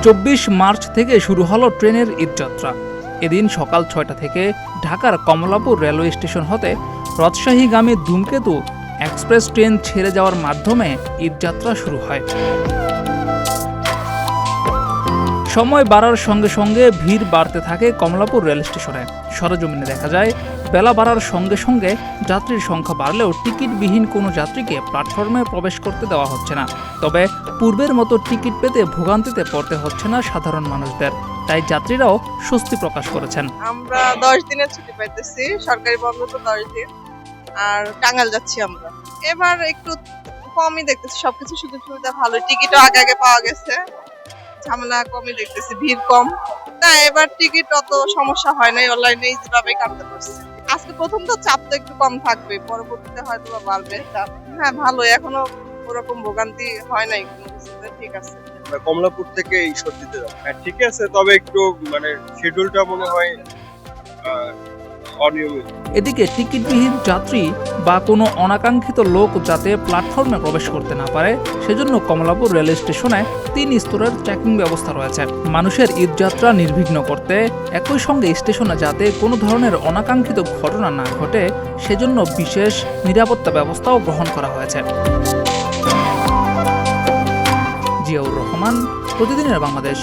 24 March থেকে শুরু হলো ট্রেনের ঈদযাত্রা। এদিন সকাল 6টা থেকে ঢাকার কমলাপুর রেলওয়ে স্টেশন হতে রাজশাহীগামী ধূমকেতু এক্সপ্রেস ট্রেন ছেড়ে যাওয়ার মাধ্যমে ঈদযাত্রা শুরু হয়। সময় বাড়ার সঙ্গে সঙ্গে ভিড় বাড়তে থাকে কমলাপুর রেল স্টেশনে। সরেজমিনে দেখা যায় বেলা বাড়ার সঙ্গে সঙ্গে যাত্রীর সংখ্যা বাড়লেও টিকিটবিহীন কোনো যাত্রীকে প্ল্যাটফর্মে প্রবেশ করতে দেওয়া হচ্ছে না। তবে পূর্বের মতো টিকিট পেতে ভোগান্তিতে পড়তে হচ্ছে না সাধারণ মানুষদের। তাই যাত্রীরাও স্বস্তি প্রকাশ করেছেন। আমরা 10 দিনের ছুটি পাইতেছি, সরকারি বন্ধ তো 10 দিন, আর টাঙ্গাইল যাচ্ছি আমরা। এবার একটু কমই দেখতেছি, সবকিছু সুযোগ সুবিধা ভালো, টিকিটও আগে আগে পাওয়া গেছে, ঝামেলা কমই দেখতেছি, ভিড় কম। না, এবার টিকিট অত সমস্যা হয় নাই, অনলাইনে ইজিভাবেই কাটতে পারছি। আজকে প্রথম তো চাপ তো একটু কম থাকবে, পরবর্তীতে হয়তো বা বাড়বে চাপ। হ্যাঁ, ভালো, এখনো ওরকম ভোগান্তি হয় নাই কোনো কিছুতে, ঠিক আছে। কমলাপুর থেকে ঈশ্বরদীতে যাব। হ্যাঁ, ঠিক আছে, তবে একটু শিডিউলটা মনে হয় অনিয়মিত। এদিকে টিকিটবিহীন যাত্রী বা কোনো অনাকাঙ্ক্ষিত লোক যাতে প্ল্যাটফর্মে প্রবেশ করতে না পারে সেজন্য কমলাপুর রেল স্টেশনে 3 স্তরের চেকিং ব্যবস্থা রয়েছে। মানুষের ঈদযাত্রা নির্বিঘ্ন করতে একই সঙ্গে স্টেশনে যাতে কোনো ধরনের অনাকাঙ্ক্ষিত ঘটনা না ঘটে সেজন্য বিশেষ নিরাপত্তা ব্যবস্থাও গ্রহণ করা হয়েছে। জিয়াউর রহমান, প্রতিদিনের বাংলাদেশ।